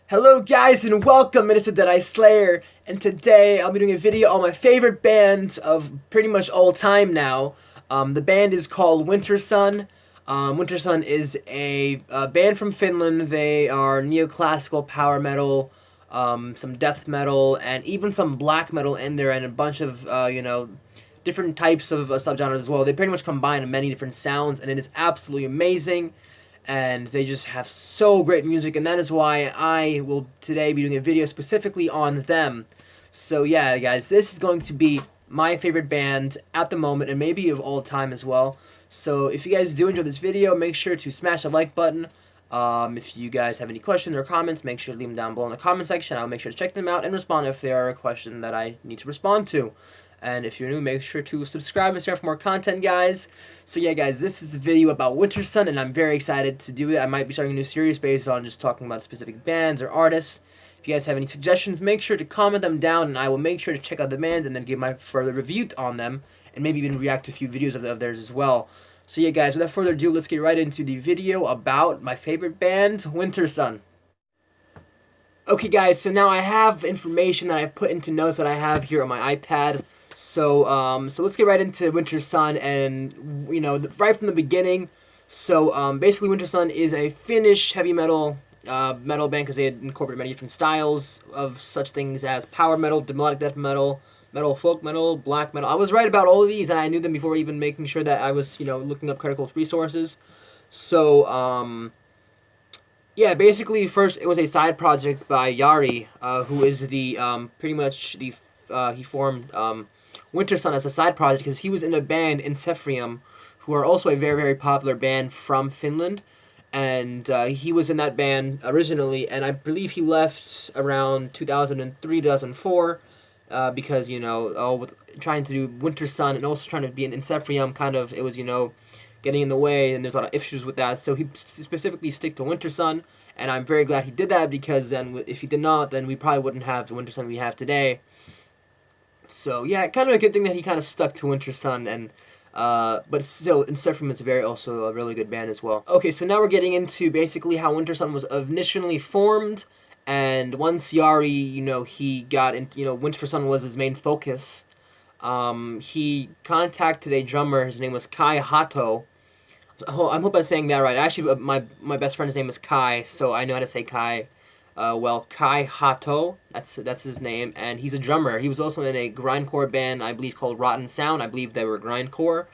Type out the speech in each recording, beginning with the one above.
Hello guys and welcome, it is the Deadeye Slayer, and today I'll be doing a video on my favorite bands of pretty much all time now. The band is called Wintersun. Wintersun is a band from Finland. They are neoclassical power metal, some death metal, and even some black metal in there, and a bunch of, different types of subgenres as well. They pretty much combine many different sounds, and it is absolutely amazing. And they just have so great music, and that is why I will today be doing a video specifically on them. So yeah, guys, this is going to be my favorite band at the moment, and maybe of all time as well. So if you guys do enjoy this video, make sure to smash the like button. If you guys have any questions or comments, make sure to leave them down below in the comment section. I'll make sure to check them out and respond if they are a question that I need to respond to. And if you're new, make sure to subscribe and subscribe for more content, guys. So yeah, guys, this is the video about Wintersun, and I'm very excited to do it. I might be starting a new series based on just talking about specific bands or artists. If you guys have any suggestions, make sure to comment them down, and I will make sure to check out the bands and then give my further review on them, and maybe even react to a few videos of theirs as well. So yeah, guys, without further ado, let's get right into the video about my favorite band, Wintersun. Okay, guys, so now I have information that I've put into notes that I have here on my iPad. So let's get right into Wintersun, and right from the beginning. So basically, Wintersun is a Finnish heavy metal band because they had incorporated many different styles of such things as power metal, melodic death metal, metal folk metal, black metal. I was right about all of these, and I knew them before even making sure that I was looking up critical resources. So yeah, basically first it was a side project by Jari, who is the pretty much the he formed Wintersun as a side project because he was in a band in Sefrium, who are also a very, very popular band from Finland. And he was in that band originally, and I believe he left around 2003, 2004, because, trying to do Wintersun and also trying to be in Sefrium, kind of, it was, getting in the way, and there's a lot of issues with that. So he specifically stick to Wintersun, and I'm very glad he did that, because then if he did not, then we probably wouldn't have the Wintersun we have today. So yeah, kind of a good thing that he kind of stuck to Wintersun, and but still, Sefrium is also a really good band as well. Okay, so now we're getting into basically how Wintersun was initially formed, and once Jari, he got into, Wintersun was his main focus. He contacted a drummer. His name was Kai Hato. I hope I'm saying that right. Actually, my best friend's name is Kai, so I know how to say Kai. Kai Hato, that's his name, and he's a drummer. He was also in a grindcore band, I believe, called Rotten Sound. I believe they were grindcore,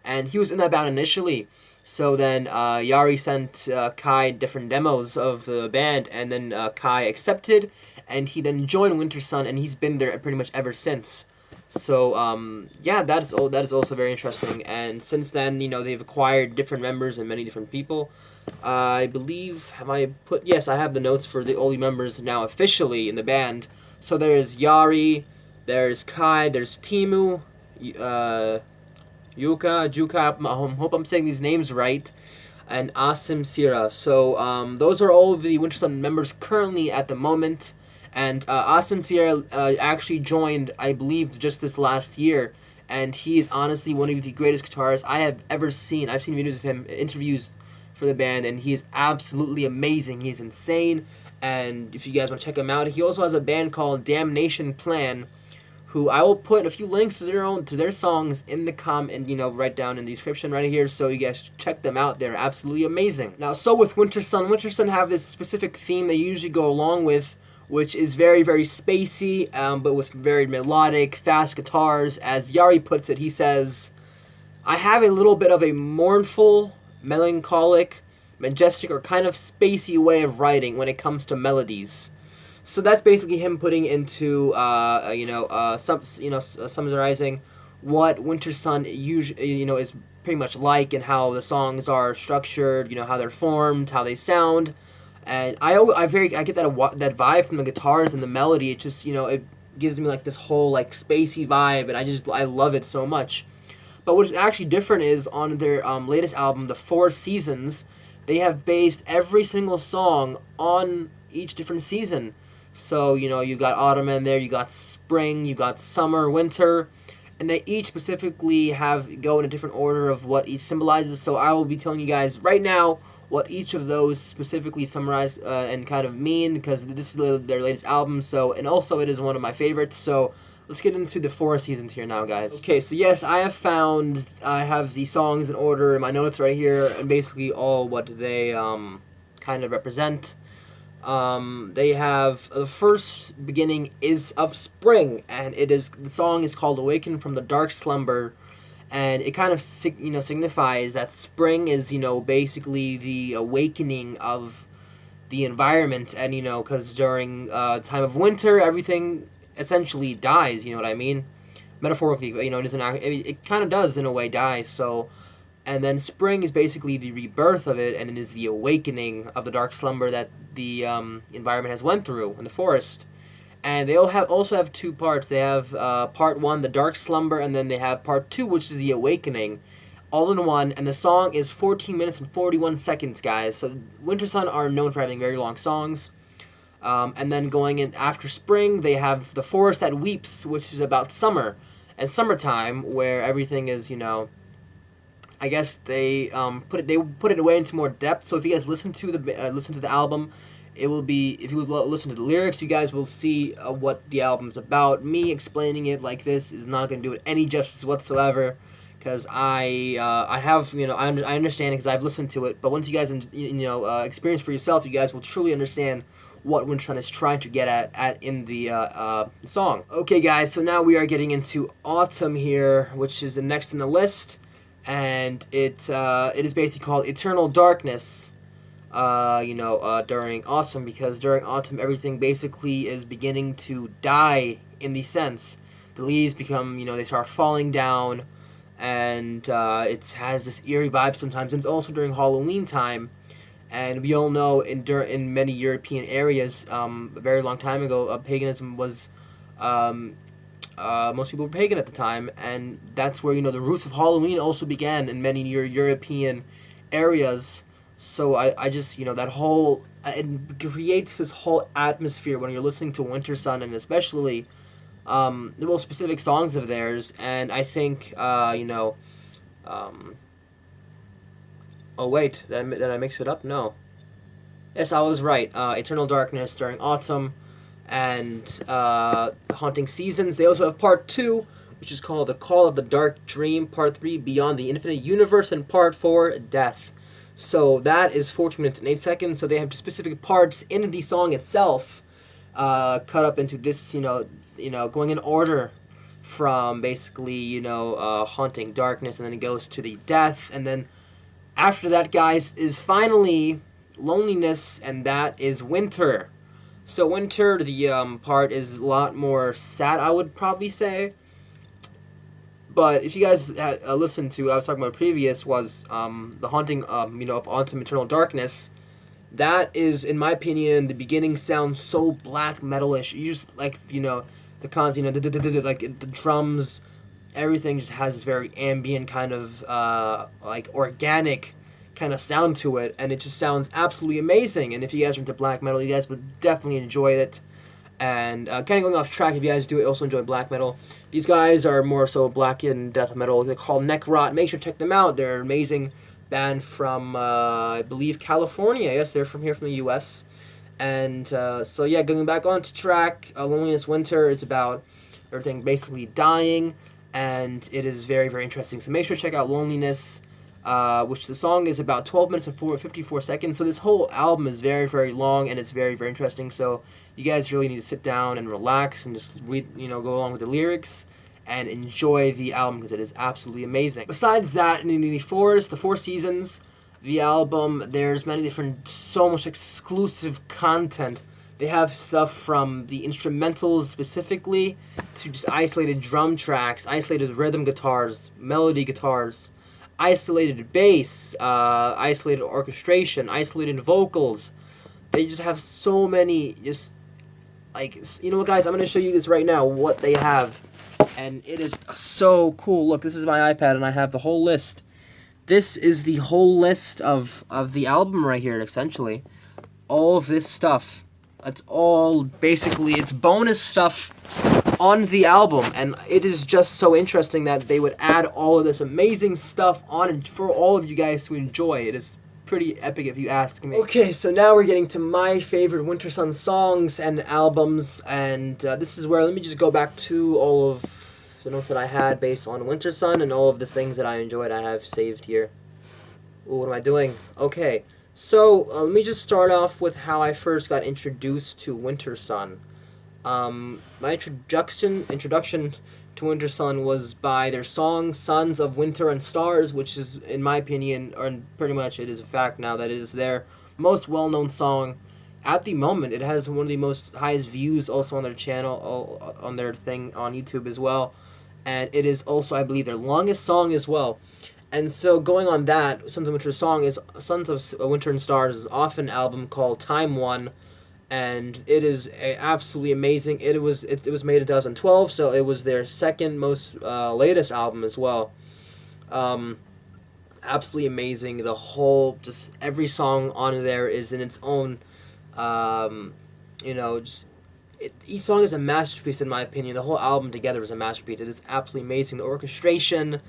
and he was in that band initially. So then Jari sent Kai different demos of the band, and then Kai accepted, and he then joined Wintersun, and he's been there pretty much ever since. So yeah, that is also very interesting. And since then, they've acquired different members and many different people. I believe, yes, I have the notes for all the members now officially in the band. So there's Jari, there's Kai, there's Timu, Juka, I hope I'm saying these names right, and Asim Sira. So those are all of the Wintersun members currently at the moment. And Asim Sira actually joined, I believe, just this last year, and he is honestly one of the greatest guitarists I have ever seen. I've seen videos of him, interviews for the band, and he is absolutely amazing. He's insane, and if you guys want to check him out, he also has a band called Damnation Plan, who I will put a few links to their songs in the comment, right down in the description right here, so you guys check them out. They're absolutely amazing. Now, so with Wintersun have this specific theme they usually go along with, which is very, very spacey, but with very melodic, fast guitars. As Jari puts it, he says, "I have a little bit of a mournful, melancholic, majestic, or kind of spacey way of writing when it comes to melodies." So that's basically him putting into, summarizing what Wintersun usually, is pretty much like, and how the songs are structured, how they're formed, how they sound. And I get that vibe from the guitars and the melody. It just, it gives me like this whole like spacey vibe, and I love it so much. But what's actually different is on their latest album, The Four Seasons, they have based every single song on each different season. So, you got autumn in there, you got spring, you got summer, winter, and they each specifically go in a different order of what each symbolizes. So I will be telling you guys right now what each of those specifically summarize and kind of mean, because this is their latest album. So, and also it is one of my favorites. So let's get into the 4 seasons here now, guys. Okay, so yes, I have the songs in order in my notes right here, and basically all what they kind of represent. They have the first beginning is of spring, and the song is called "Awaken from the Dark Slumber," and it kind of signifies that spring is basically the awakening of the environment, and because during time of winter everything essentially dies. You know what I mean? Metaphorically, it doesn't. It kind of does in a way die. So. And then spring is basically the rebirth of it, and it is the awakening of the dark slumber that the environment has went through in the forest. And they also have 2 parts. They have part 1, the dark slumber, and then they have part 2, which is the awakening, all in one. And the song is 14 minutes and 41 seconds, guys. So Wintersun are known for having very long songs. And then going in after spring, they have the forest that weeps, which is about summer and summertime, where everything is, I guess they put it away into more depth. So if you guys listen to the album, it will be, if you listen to the lyrics, you guys will see what the album's about. Me explaining it like this is not going to do it any justice whatsoever, because I understand it because I've listened to it. But once you guys experience for yourself, you guys will truly understand what Wintersun is trying to get at in the song. Okay, guys, so now we are getting into Autumn here, which is the next in the list. And it is basically called Eternal Darkness, during autumn, because during autumn everything basically is beginning to die in the sense. The leaves become, they start falling down, and it has this eerie vibe sometimes. And it's also during Halloween time, and we all know in many European areas, a very long time ago, paganism was... most people were pagan at the time, and that's where the roots of Halloween also began in many European areas. So I just that whole it creates this whole atmosphere when you're listening to Wintersun, and especially the most specific songs of theirs. And I think oh wait, did I mix it up? No. Yes, I was right. Eternal Darkness during autumn. And Haunting Seasons. They also have part 2, which is called The Call of the Dark Dream, part 3, Beyond the Infinite Universe, and part 4, Death. So that is 14 minutes and 8 seconds. So they have specific parts in the song itself, cut up into this, going in order from basically, Haunting Darkness, and then it goes to the Death, and then after that, guys, is finally Loneliness, and that is Winter. So Winter, the part is a lot more sad, I would probably say. But if you guys had listened to, I was talking about previous, was the Haunting, of Autumn Eternal Darkness. That is, in my opinion, the beginning sounds so black metal-ish. You just, like, the cons, like, the drums, everything just has this very ambient kind of, like, organic kind of sound to it, and it just sounds absolutely amazing. And if you guys are into black metal, you guys would definitely enjoy it. And kind of going off track, if you guys do also enjoy black metal, these guys are more so black and death metal. They're called Neckrot. Make sure to check them out. They're an amazing band from I believe California. Yes, they're from here, from the U.S. And so yeah, going back onto track, Loneliness Winter is about everything basically dying, and it is very, very interesting. So make sure to check out Loneliness. Which the song is about 12 minutes and 54 seconds. So this whole album is very, very long, and it's very, very interesting. So you guys really need to sit down and relax and just read, go along with the lyrics and enjoy the album, because it is absolutely amazing. Besides that, in the 4 seasons, the album, there's many different, so much exclusive content. They have stuff from the instrumentals specifically to just isolated drum tracks, isolated rhythm guitars, melody guitars, isolated bass, isolated orchestration, isolated vocals. They just have so many, just, like, what, guys, I'm going to show you this right now, what they have, and it is so cool. Look, this is my iPad, and I have the whole list. This is the whole list of the album right here, essentially. All of this stuff. It's all, basically, it's bonus stuff on the album, and it is just so interesting that they would add all of this amazing stuff on for all of you guys to enjoy. It is pretty epic if you ask me. Okay, so now we're getting to my favorite Wintersun songs and albums, and this is where, let me just go back to all of the notes that I had based on Wintersun and all of the things that I enjoyed I have saved here. Ooh, what am I doing? Okay, so let me just start off with how I first got introduced to Wintersun. My introduction to Wintersun was by their song Sons of Winter and Stars, which is, in my opinion, or pretty much it is a fact now, that it is their most well-known song at the moment. It has one of the most highest views also on their channel, on their thing on YouTube as well, and it is also, I believe, their longest song as well. And so going on that, Sons of Winter song is Sons of Winter and Stars is off an album called Time One, and it is absolutely amazing. It was made in 2012, so it was their second most latest album as well. Absolutely amazing. The whole, just every song on there is in its own, each song is a masterpiece in my opinion. The whole album together is a masterpiece. It is absolutely amazing. The orchestration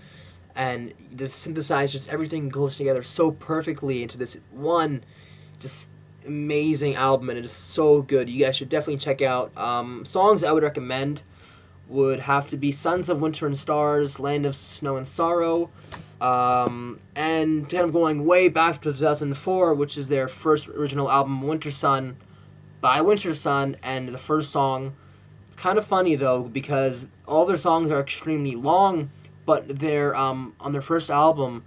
and the synthesizers, everything goes together so perfectly into this one just amazing album, and it is so good. You guys should definitely check out. Songs I would recommend would have to be Sons of Winter and Stars, Land of Snow and Sorrow, and kind of going way back to 2004, which is their first original album, Wintersun, by Wintersun, and the first song, it's kind of funny though, because all their songs are extremely long, but they're, on their first album,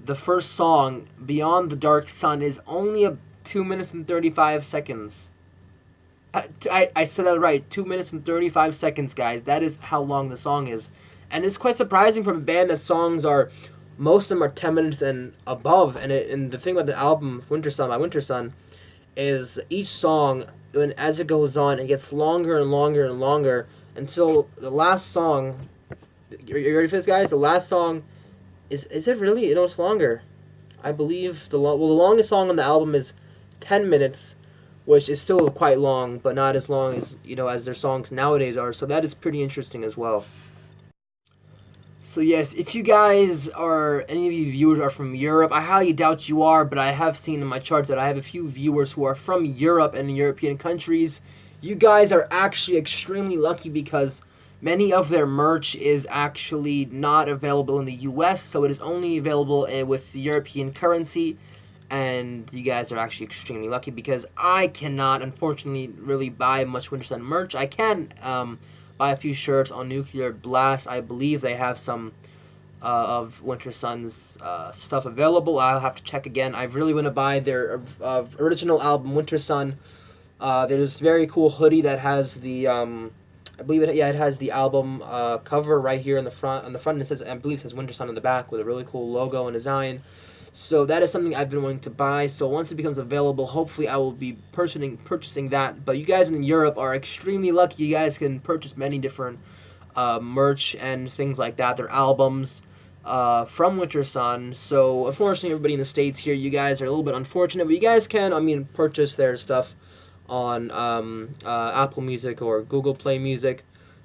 the first song, Beyond the Dark Sun, is only 2 minutes and 35 seconds. I said that right, 2 minutes and 35 seconds, guys. That is how long the song is. And it's quite surprising from a band that songs are, most of them are 10 minutes and above. And the thing about the album, Wintersun by Wintersun, is each song, as it goes on, it gets longer and longer and longer until the last song. You ready for this, guys? The last song is it really? You know, it's longer. I believe the longest song on the album is 10 minutes, which is still quite long, but not as long as, as their songs nowadays are. So that is pretty interesting as well. So yes, if you guys are, any of you viewers are from Europe, I highly doubt you are, but I have seen in my charts that I have a few viewers who are from Europe and European countries. You guys are actually extremely lucky because many of their merch is actually not available in the US, so it is only available with the European currency, and you guys are actually extremely lucky because I cannot, unfortunately, really buy much Wintersun merch. I can buy a few shirts on Nuclear Blast. I believe they have some of Wintersun's stuff available. I'll have to check again. I really want to buy their original album, Wintersun. There's this very cool hoodie that has the I believe it has the album cover right here in the front. On the front, it says, I believe it says Wintersun on the back with a really cool logo and design. So that is something I've been wanting to buy. So once it becomes available, hopefully I will be purchasing that. But you guys in Europe are extremely lucky. You guys can purchase many different merch and things like that. Their albums from Wintersun. So unfortunately, everybody in the States here, you guys are a little bit unfortunate. But you guys can, purchase their stuff on Apple Music or Google Play Music.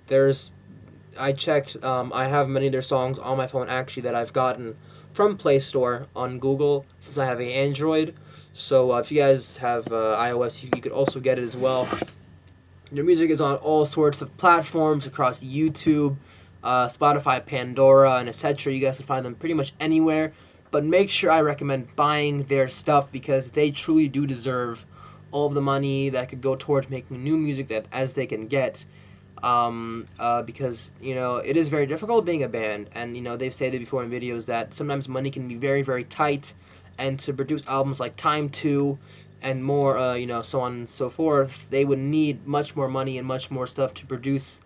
I checked, I have many of their songs on my phone actually that I've gotten from Play Store on Google since I have an Android. So if you guys have iOS, you could also get it as well. Their music is on all sorts of platforms across YouTube, Spotify, Pandora, and etc. You guys can find them pretty much anywhere. But make sure I recommend buying their stuff because they truly do deserve all of the money that could go towards making new music that as they can get, because it is very difficult being a band, and they've said it before in videos that sometimes money can be very, very tight, and to produce albums like Time 2 and more, so on and so forth, they would need much more money and much more stuff to produce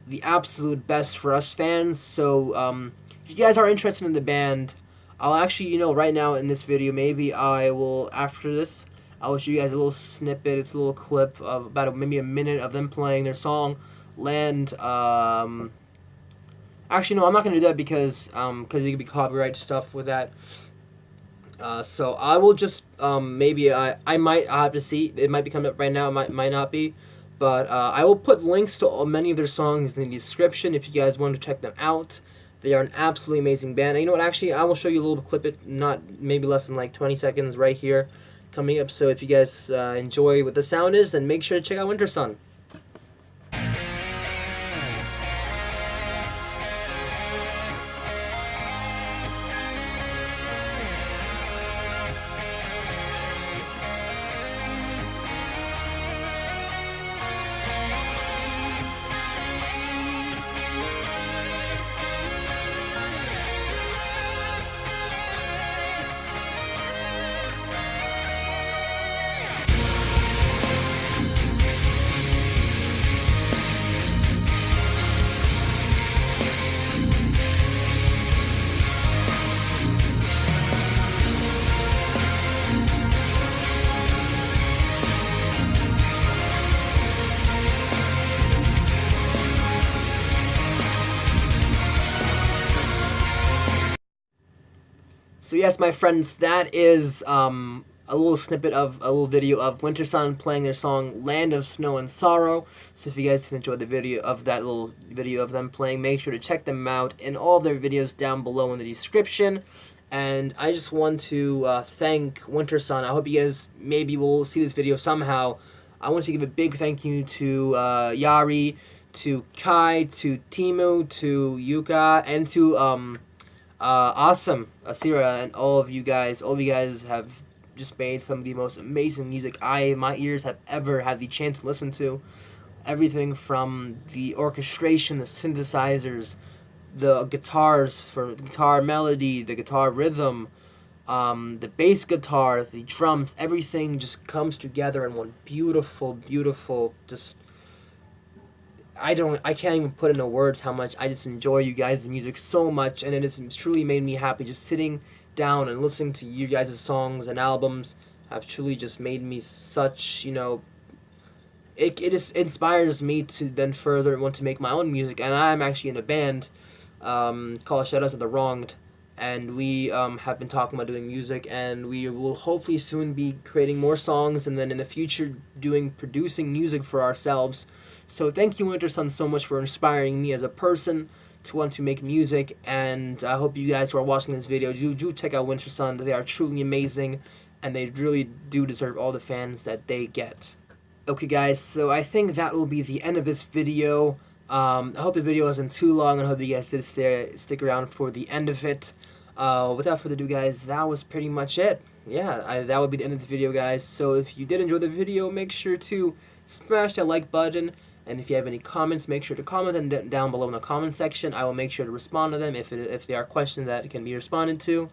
the absolute best for us fans. So if you guys are interested in the band, I'll actually, right now in this video, maybe I will, after this, I will show you guys a little snippet. It's a little clip of about maybe a minute of them playing their song, Land. Actually, no, I'm not going to do that because it could be copyright stuff with that. So I will just, maybe I'll have to see. It might be coming up right now. It might not be. But I will put links to many of their songs in the description if you guys want to check them out. They are an absolutely amazing band. And you know what? Actually, I will show you a little clip. It not maybe less than like 20 seconds right here, coming up. So if you guys enjoy what the sound is, then make sure to check out Wintersun. So yes, my friends, that is a little snippet of a little video of Wintersun playing their song "Land of Snow and Sorrow." So if you guys can enjoy the video of that little video of them playing, make sure to check them out in all of their videos down below in the description. And I just want to thank Wintersun. I hope you guys maybe will see this video somehow. I want to give a big thank you to Yari, to Kai, to Timu, to Yuka, and to Awesome, Asira, and all of you guys. All of you guys have just made some of the most amazing music my ears have ever had the chance to listen to. Everything from the orchestration, the synthesizers, the guitars for the guitar melody, the guitar rhythm, the bass guitar, the drums, everything just comes together in one beautiful, beautiful, just I can't even put into words how much I just enjoy you guys' music so much, and it has truly made me happy just sitting down and listening to you guys' songs and albums have truly just made me such, it inspires me to then further want to make my own music. And I'm actually in a band called Shadows of the Wronged, and we have been talking about doing music, and we will hopefully soon be creating more songs, and then in the future producing music for ourselves. So thank you, Wintersun, so much for inspiring me as a person to want to make music, and I hope you guys who are watching this video do check out Wintersun. They are truly amazing, and they really do deserve all the fans that they get. Okay guys, so I think that will be the end of this video. I hope the video wasn't too long, and I hope you guys did stick around for the end of it. Without further ado, guys, that was pretty much it. Yeah, that would be the end of the video, guys. So if you did enjoy the video, make sure to smash that like button. And if you have any comments, make sure to comment them down below in the comment section. I will make sure to respond to them if there are questions that can be responded to.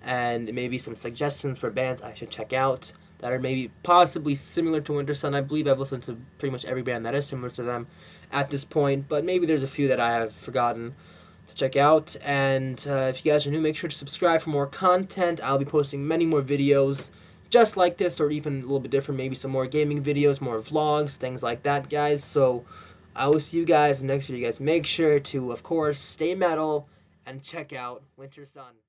And maybe some suggestions for bands I should check out that are maybe possibly similar to Wintersun. I believe I've listened to pretty much every band that is similar to them at this point. But maybe there's a few that I have forgotten to check out. And if you guys are new, make sure to subscribe for more content. I'll be posting many more videos just like this, or even a little bit different, maybe some more gaming videos, more vlogs, things like that, guys. So I will see you guys in the next video, guys. Make sure to, of course, stay metal and check out Wintersun.